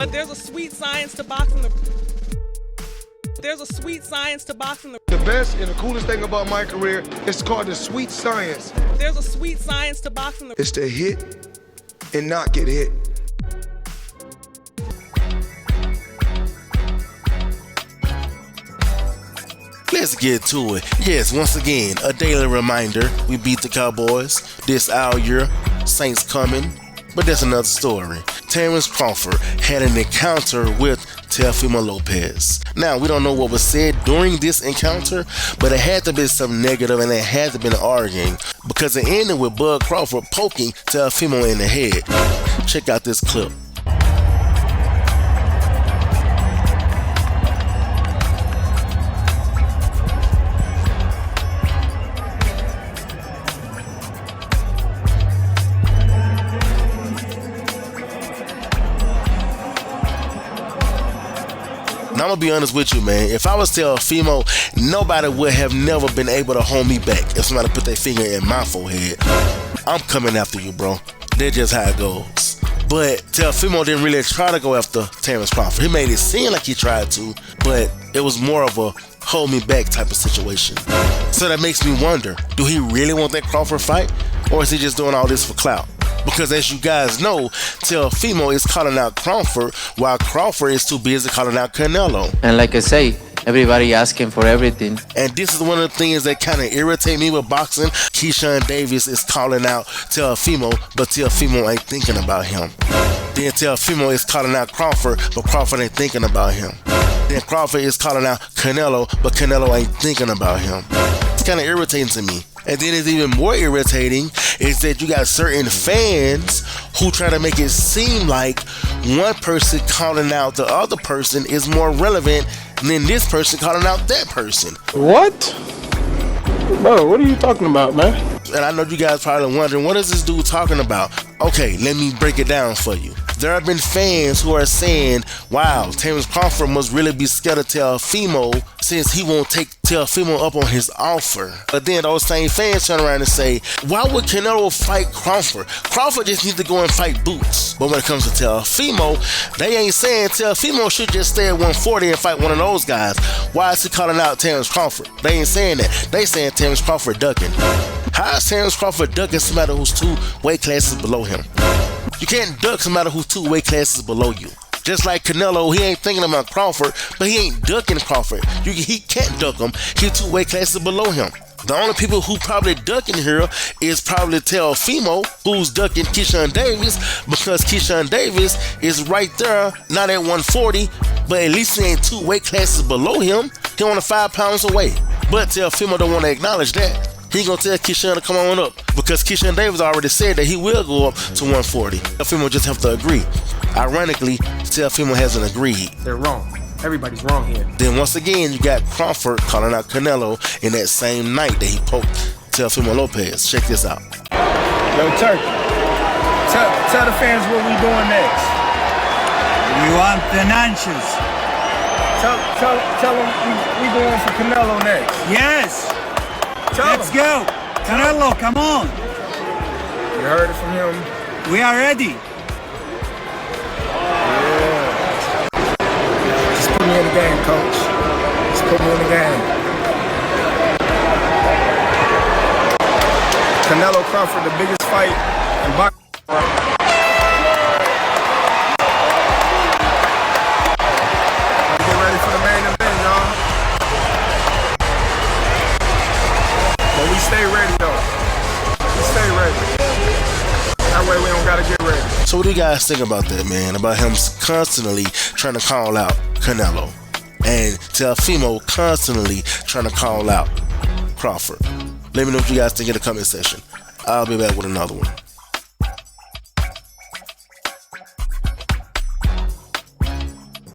But there's a sweet science to boxing. There's a sweet science to boxing. The best and the coolest thing about my career is called the sweet science. There's a sweet science to boxing. It's to hit and not get hit. Let's get to it. Yes, once again, a daily reminder. We beat the Cowboys. This our year. Saints coming. But that's another story. Terence Crawford had an encounter with Teofimo Lopez. Now, we don't know what was said during this encounter, but it had to be something negative and it had to be an arguing because it ended with Bud Crawford poking Teofimo in the head. Check out this clip. Now, I'm gonna be honest with you, man. If I was Teofimo, nobody would have never been able to hold me back if somebody put their finger in my forehead. I'm coming after you, bro. That's just how it goes. But Teofimo didn't really try to go after Terence Crawford. He made it seem like he tried to, but it was more of a hold me back type of situation. So that makes me wonder, do he really want that Crawford fight? Or is he just doing all this for clout? Because as you guys know, Teofimo is calling out Crawford while Crawford is too busy calling out Canelo. And like I say, everybody asking for everything. And this is one of the things that kind of irritate me with boxing. Keyshawn Davis is calling out Teofimo, but Teofimo ain't thinking about him. Then Teofimo is calling out Crawford, but Crawford ain't thinking about him. Then Crawford is calling out Canelo, but Canelo ain't thinking about him. It's kind of irritating to me. And then it's even more irritating is that you got certain fans who try to make it seem like one person calling out the other person is more relevant than this person calling out that person. What? Bro, what are you talking about, man? And I know you guys probably wondering, what is this dude talking about? Okay, let me break it down for you. There have been fans who are saying, wow, Terence Crawford must really be scared of Teofimo since he won't take Teofimo up on his offer. But then those same fans turn around and say, why would Canelo fight Crawford? Crawford just needs to go and fight Boots. But when it comes to Teofimo, they ain't saying Teofimo should just stay at 140 and fight one of those guys. Why is he calling out Terence Crawford? They ain't saying that. They saying Terence Crawford ducking. How is Terence Crawford ducking somebody who's 2 weight classes below him? You can't duck somebody who's 2 weight classes below you. Just like Canelo, he ain't thinking about Crawford, but he ain't ducking Crawford. He can't duck him. He's 2 weight classes below him. The only people who probably ducking here is probably Teofimo, who's ducking Keyshawn Davis, because Keyshawn Davis is right there, not at 140, but at least he ain't 2 weight classes below him. He only 5 pounds away. But Teofimo don't want to acknowledge that. He gonna tell Keyshawn to come on up because Keyshawn Davis already said that he will go up to 140. Teofimo just have to agree. Ironically, Teofimo hasn't agreed. They're wrong. Everybody's wrong here. Then once again, you got Crawford calling out Canelo in that same night that he poked Teofimo Lopez. Check this out. Yo, Turkey, tell the fans what we doing next. We want the Nanches. Tell them we going for Canelo next. Yes. Let's go. Canelo, come on. You heard it from him. We are ready. Yeah. Just put me in the game, coach. Just put me in the game. Canelo Crawford, the biggest fight in boxing. Get ready for the main event, y'all. But we stay ready, though. We stay ready. That way we don't gotta get ready. So what do you guys think about that, man? About him constantly trying to call out Canelo and Teofimo constantly trying to call out Crawford. Let me know what you guys think in the comment section. I'll be back with another one.